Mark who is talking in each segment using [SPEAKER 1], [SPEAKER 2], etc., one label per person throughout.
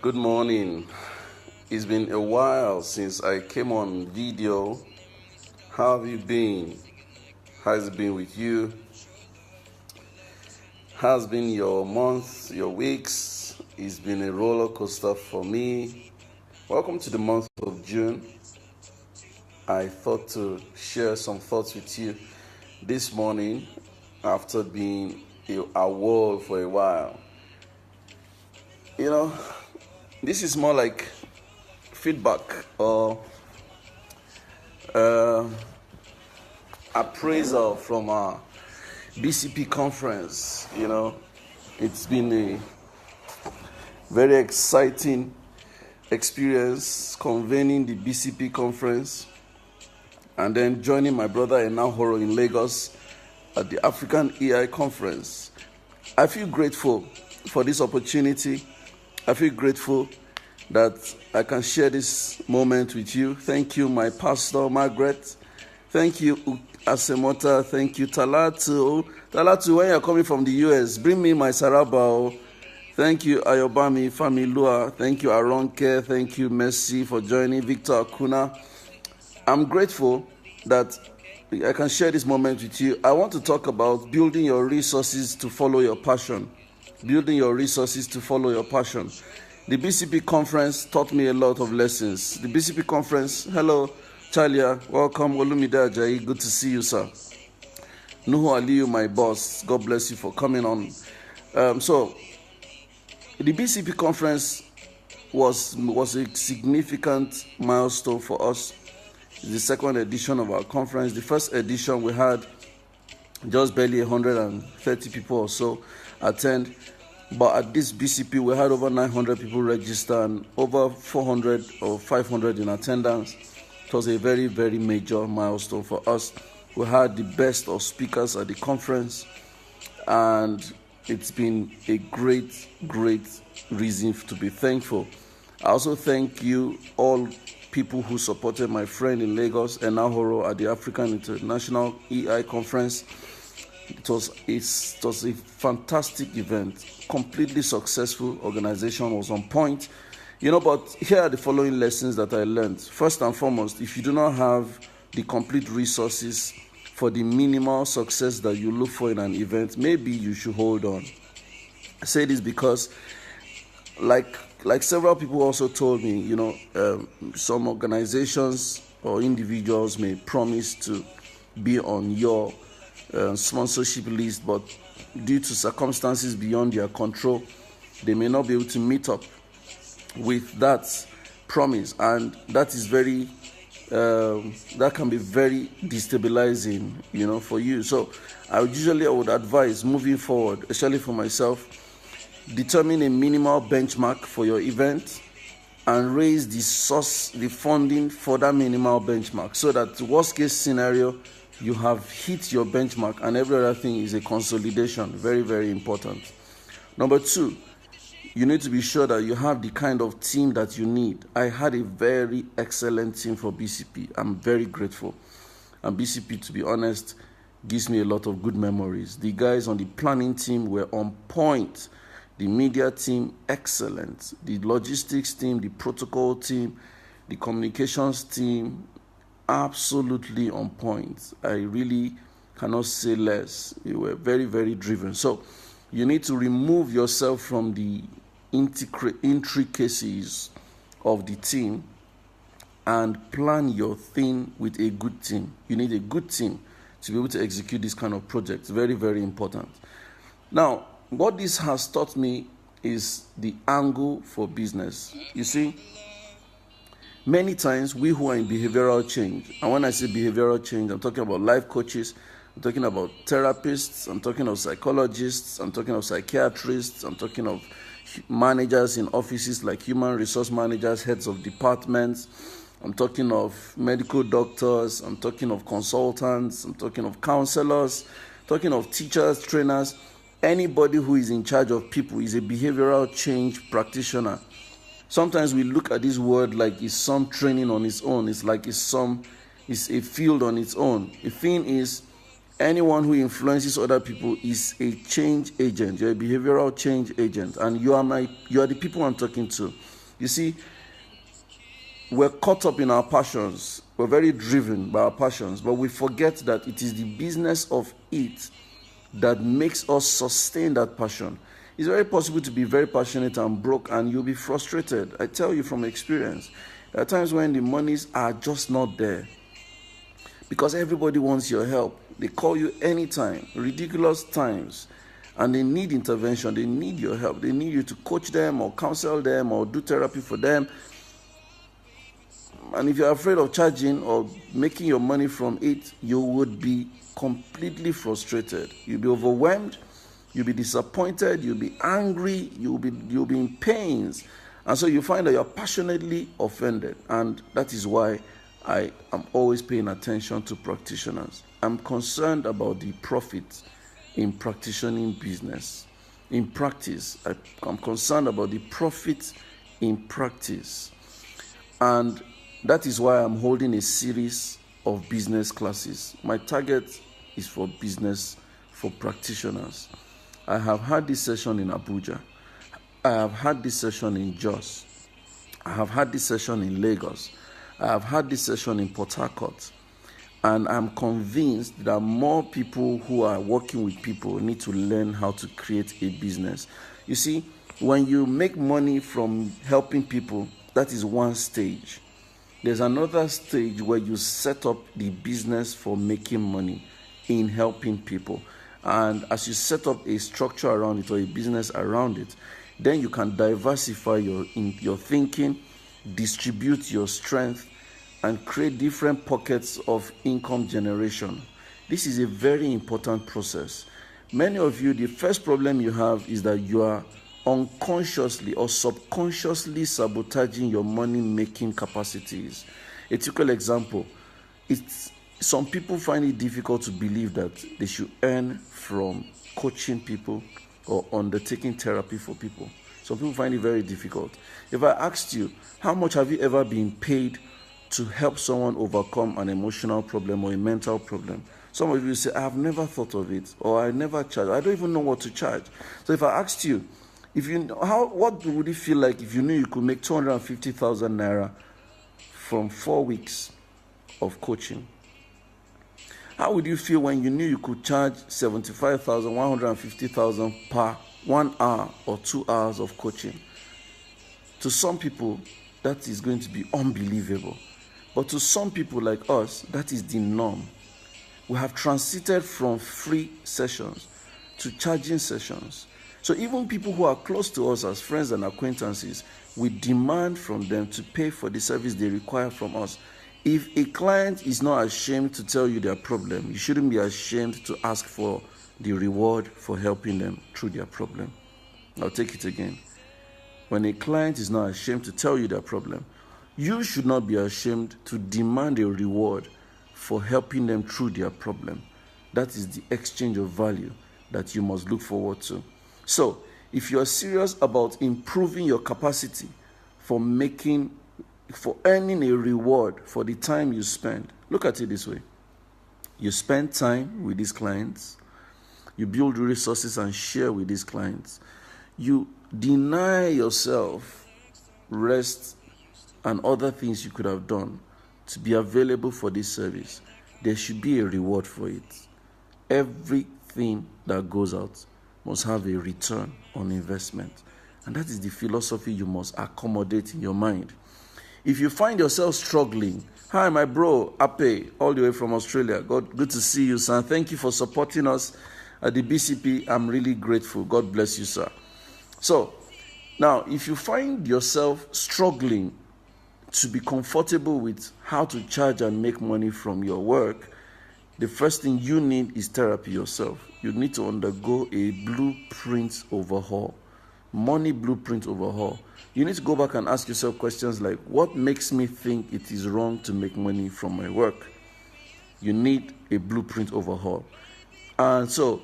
[SPEAKER 1] Good morning. It's been a while since I came on video. How have you been? How's it been with you? How's been your months, your weeks? It's been a roller coaster for me. Welcome to the month of June. I thought to share some thoughts with you this morning after being a wall for a while. This is more like feedback or appraisal from our BCP conference. It's been a very exciting experience convening the BCP conference and then joining my brother Enahoro in Lagos at the African EI conference. I feel grateful for this opportunity. I feel grateful that I can share this moment with you. Thank you, my pastor, Margaret. Thank you, Asemota. Thank you, Talatu. Talatu, when you're coming from the US, bring me my Saraba. Thank you, Ayobami Familua. Thank you, Aronke. Thank you, Messi, for joining. Victor Akuna. I'm grateful that I can share this moment with you. I want to talk about building your resources to follow your passion. Building your resources to follow your passion. The BCP conference taught me a lot of lessons. The BCP conference, hello, Chalia, welcome, Olumide Ajayi, good to see you, sir. Nuhu Aliyu, my boss, God bless you for coming on. So, the BCP conference was a significant milestone for us. It's the second edition of our conference. The first edition we had just barely 130 people or so attend, but at this BCP we had over 900 people register and over 400 or 500 in attendance. It was a very, very major milestone for us. We had the best of speakers at the conference, and it's been a great reason to be thankful. I also thank you all people who supported my friend in Lagos, Enahoro, at the African International EI conference. It was a fantastic event, completely successful. Organization was on point. But here are the following lessons that I learned. First and foremost, if you do not have the complete resources for the minimal success that you look for in an event, maybe you should hold on. I say this because, like several people also told me, some organizations or individuals may promise to be on your sponsorship list, but due to circumstances beyond their control, they may not be able to meet up with that promise, and that is that can be very destabilizing, for you. So I would advise moving forward, especially for myself, determine a minimal benchmark for your event and raise the funding for that minimal benchmark, so that the worst case scenario, you have hit your benchmark and every other thing is a consolidation. Very, very important. Number two, you need to be sure that you have the kind of team that you need. I had a very excellent team for BCP. I'm very grateful. And BCP, to be honest, gives me a lot of good memories. The guys on the planning team were on point. The media team, excellent. The logistics team, the protocol team, the communications team, absolutely on point. I really cannot say less. You were very, very driven. So you need to remove yourself from the intricacies of the team and plan your thing with a good team. You need a good team to be able to execute this kind of project. Very, very important. Now, what this has taught me is the angle for business. You see, many times we who are in behavioral change, and when I say behavioral change, I'm talking about life coaches, I'm talking about therapists, I'm talking of psychologists, I'm talking of psychiatrists, I'm talking of managers in offices like human resource managers, heads of departments, I'm talking of medical doctors, I'm talking of consultants, I'm talking of counselors, I'm talking of teachers, trainers. Anybody who is in charge of people is a behavioral change practitioner. Sometimes we look at this word like it's some training on its own. It's like it's a field on its own. The thing is, Anyone who influences other people is a change agent. You're a behavioral change agent, and you are the people I'm talking to. You see, we're caught up in our passions. We're very driven by our passions, but we forget that it is the business of it that makes us sustain that passion. It's very possible to be very passionate and broke, and you'll be frustrated. I tell you from experience, there are times when the monies are just not there because everybody wants your help. They call you anytime, ridiculous times, and they need intervention. They need your help. They need you to coach them or counsel them or do therapy for them. And if you're afraid of charging or making your money from it, you would be completely frustrated. You'll be overwhelmed. You'll be disappointed. You'll be angry. You'll be in pains. And so you find that you're passionately offended. And that is why I am always paying attention to practitioners. I'm concerned about the profit in practicing business. In practice, I'm concerned about the profit in practice. And that is why I'm holding a series of business classes. My target is for business, for practitioners. I have had this session in Abuja. I have had this session in Jos. I have had this session in Lagos. I have had this session in Port Harcourt. And I'm convinced that more people who are working with people need to learn how to create a business. You see, when you make money from helping people, that is one stage. There's another stage where you set up the business for making money in helping people. And as you set up a structure around it or a business around it, then you can diversify your thinking, distribute your strength, and create different pockets of income generation. This is a very important process. Many of you, the first problem you have is that you are unconsciously or subconsciously sabotaging your money-making capacities. A typical example, some people find it difficult to believe that they should earn from coaching people or undertaking therapy for people. Some people find it very difficult. If I asked you, how much have you ever been paid to help someone overcome an emotional problem or a mental problem? Some of you say, I have never thought of it, or I never charge. I don't even know what to charge. So if I asked you, what would it feel like if you knew you could make 250,000 naira from 4 weeks of coaching? How would you feel when you knew you could charge 75,000, 150,000 per 1 hour or 2 hours of coaching? To some people, that is going to be unbelievable. But to some people like us, that is the norm. We have transited from free sessions to charging sessions. So even people who are close to us as friends and acquaintances, we demand from them to pay for the service they require from us. If a client is not ashamed to tell you their problem, you shouldn't be ashamed to ask for the reward for helping them through their problem. I'll take it again. When a client is not ashamed to tell you their problem, you should not be ashamed to demand a reward for helping them through their problem. That is the exchange of value that you must look forward to. So, if you are serious about improving your capacity for earning a reward for the time you spend, look at it this way. You spend time with these clients, you build resources and share with these clients, you deny yourself rest and other things you could have done to be available for this service. There should be a reward for it. Everything that goes out must have a return on investment. And that is the philosophy you must accommodate in your mind. If you find yourself struggling, hi, my bro, Ape, all the way from Australia. Good to see you, sir. Thank you for supporting us at the BCP. I'm really grateful. God bless you, sir. So, now, if you find yourself struggling to be comfortable with how to charge and make money from your work, the first thing you need is therapy yourself. You need to undergo a blueprint overhaul, money blueprint overhaul. You need to go back and ask yourself questions like, what makes me think it is wrong to make money from my work? You need a blueprint overhaul. And so,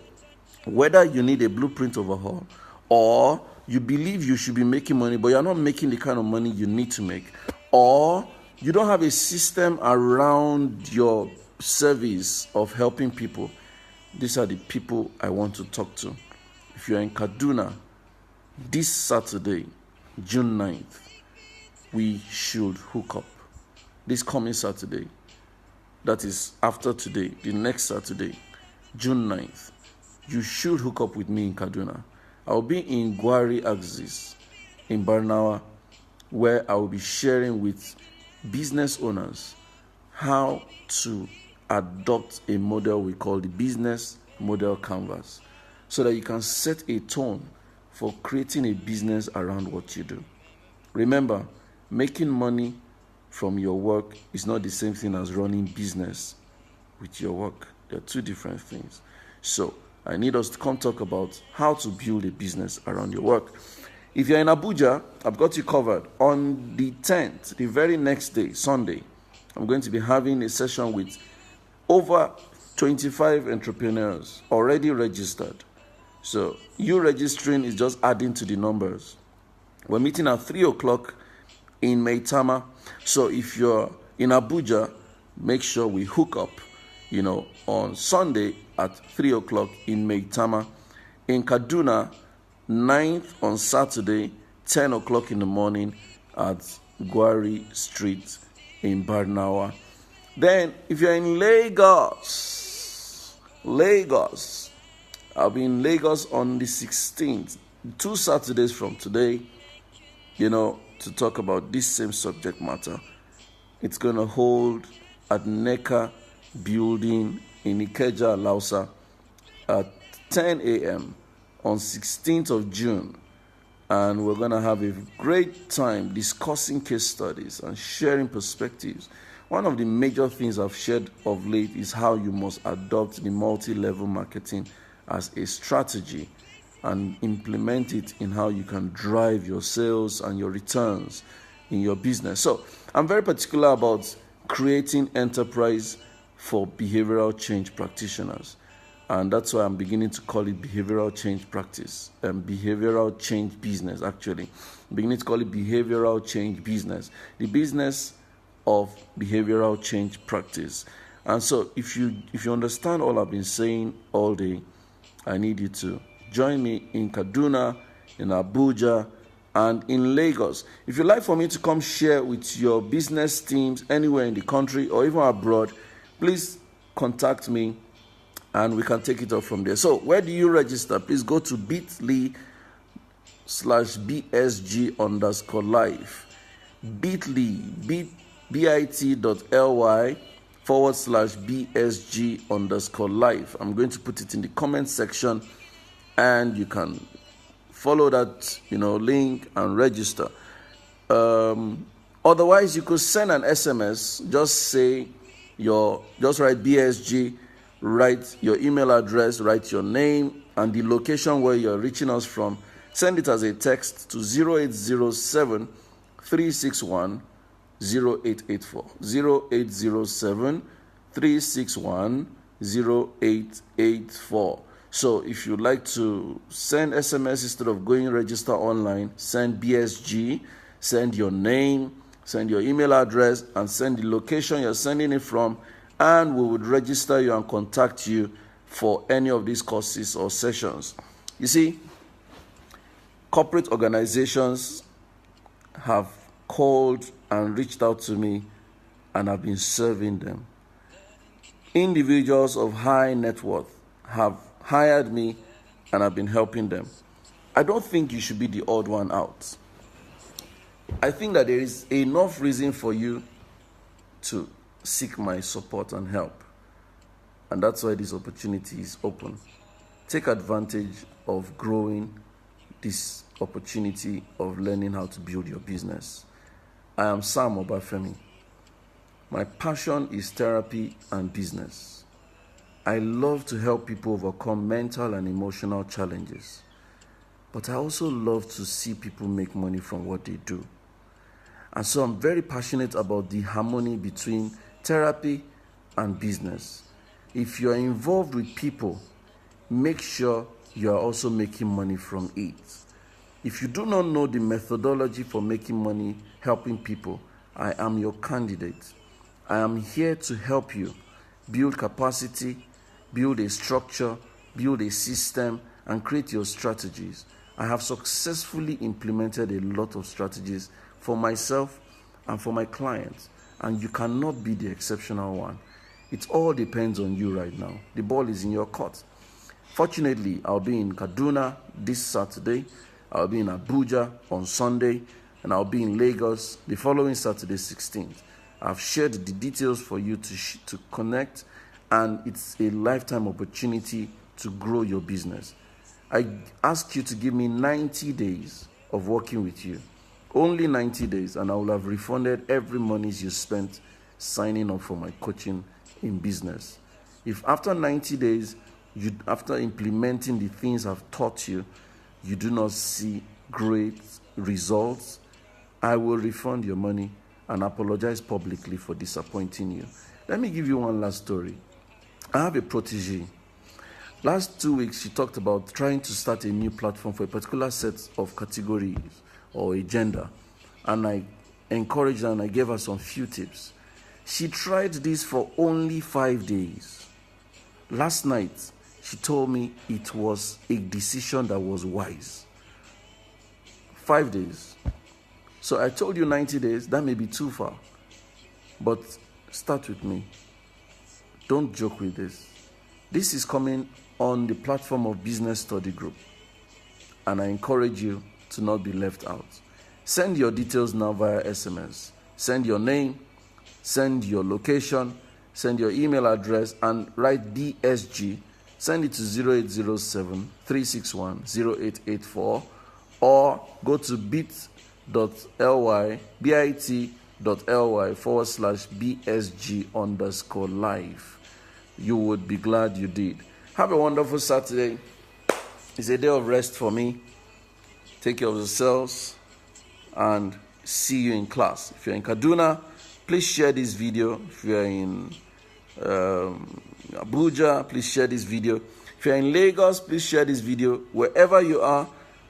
[SPEAKER 1] whether you need a blueprint overhaul or you believe you should be making money, but you're not making the kind of money you need to make, or you don't have a system around your service of helping people, these are the people I want to talk to. If you're in Kaduna, this Saturday, June 9th, we should hook up. This coming Saturday, that is after today, the next Saturday, June 9th, you should hook up with me in Kaduna. I'll be in Gwari Axis in Barnawa, where I will be sharing with business owners how to adopt a model we call the business model canvas, so that you can set a tone for creating a business around what you do. Remember, making money from your work is not the same thing as running business with your work. They're two different things. So I need us to come talk about how to build a business around your work. If you're in Abuja, I've got you covered. On the 10th, the very next day, Sunday, I'm going to be having a session with over 25 entrepreneurs already registered. So you registering is just adding to the numbers. We're meeting at 3 o'clock in Maitama. So if you're in Abuja, make sure we hook up, on Sunday at 3 o'clock in Maitama. In Kaduna, 9th on Saturday, 10 o'clock in the morning at Gwari Street in Barnawa. Then, if you're in Lagos, I'll be in Lagos on the 16th, 2 Saturdays from today, to talk about this same subject matter. It's going to hold at NECA building in Ikeja, Lausa at 10 a.m. on 16th of June. And we're going to have a great time discussing case studies and sharing perspectives. One of the major things I've shared of late is how you must adopt the multi-level marketing as a strategy and implement it in how you can drive your sales and your returns in your business. So I'm very particular about creating enterprise for behavioral change practitioners. And that's why I'm beginning to call it behavioral change practice and behavioral change business, actually. I'm beginning to call it behavioral change business, the business of behavioral change practice. And so if you understand all I've been saying all day, I need you to join me in Kaduna, in Abuja, and in Lagos. If you'd like for me to come share with your business teams anywhere in the country or even abroad, please contact me and we can take it up from there. So where do you register? Please go to bit.ly/BSG_live. bit.ly/BSG_live. I'm going to put it in the comment section and you can follow that, link and register. Otherwise, you could send an SMS. Just write BSG, write your email address, write your name and the location where you're reaching us from. Send it as a text to 0807 361 0884. 0807 361 0884. So if you'd like to send SMS instead of going register online, send BSG, send your name, send your email address, and send the location you're sending it from, and we would register you and contact you for any of these courses or sessions. You see, corporate organizations have called and reached out to me, and I've been serving them. Individuals of high net worth have hired me and I've been helping them. I don't think you should be the odd one out. I think that there is enough reason for you to seek my support and help. And that's why this opportunity is open. Take advantage of growing this opportunity of learning how to build your business. I am Sam Obafemi. My passion is therapy and business. I love to help people overcome mental and emotional challenges. But I also love to see people make money from what they do. And so I'm very passionate about the harmony between therapy and business. If you're involved with people, make sure you're also making money from it. If you do not know the methodology for making money, helping people, I am your candidate. I am here to help you build capacity, build a structure, build a system, and create your strategies. I have successfully implemented a lot of strategies for myself and for my clients, and you cannot be the exceptional one. It all depends on you right now. The ball is in your court. Fortunately, I'll be in Kaduna this Saturday, I'll be in Abuja on Sunday, and I'll be in Lagos the following Saturday, 16th. I've shared the details for you to connect, and it's a lifetime opportunity to grow your business. I ask you to give me 90 days of working with you. Only 90 days, and I will have refunded every money you spent signing up for my coaching in business. If after 90 days, after implementing the things I've taught you, you do not see great results, I will refund your money and apologize publicly for disappointing you. Let me give you one last story. I have a protege. Last 2 weeks, she talked about trying to start a new platform for a particular set of categories or a gender. And I encouraged her and I gave her some few tips. She tried this for only 5 days. Last night, she told me it was a decision that was wise. 5 days. So I told you 90 days, that may be too far. But start with me. Don't joke with this. This is coming on the platform of Business Study Group. And I encourage you to not be left out. Send your details now via SMS. Send your name, send your location, send your email address, and write BSG. Send it to 0807 361 0884 or go to bit.ly bit.ly/BSG_live. You would be glad you did. Have a wonderful Saturday. It's a day of rest for me. Take care of yourselves and see you in class. If you're in Kaduna, please share this video. If you're in Abuja, please share this video. If you're in Lagos, please share this video. Wherever you are,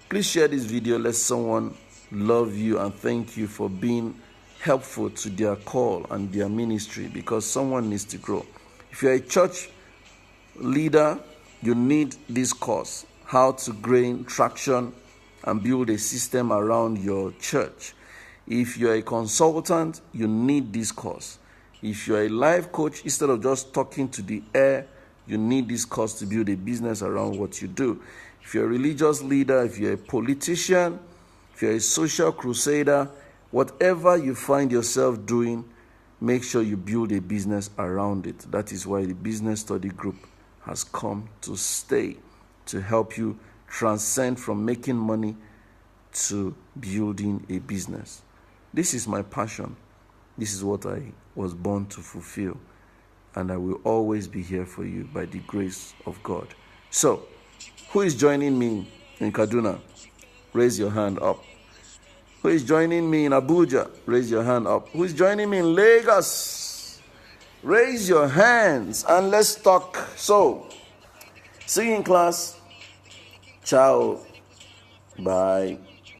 [SPEAKER 1] please share this video. Let someone love you and thank you for being helpful to their call and their ministry, because someone needs to grow. If you're a church leader, you need this course, how to gain traction and build a system around your church. If you're a consultant, you need this course. If you're a life coach, instead of just talking to the air, you need this course to build a business around what you do. If you're a religious leader, if you're a politician, if you're a social crusader, whatever you find yourself doing, make sure you build a business around it. That is why the Business Study Group has come to stay, to help you transcend from making money to building a business. This is my passion. This is what I was born to fulfill. And I will always be here for you by the grace of God. So, who is joining me in Kaduna? Raise your hand up. Who is joining me in Abuja? Raise your hand up. Who is joining me in Lagos? Raise your hands and let's talk. So, see you in class. Ciao. Bye.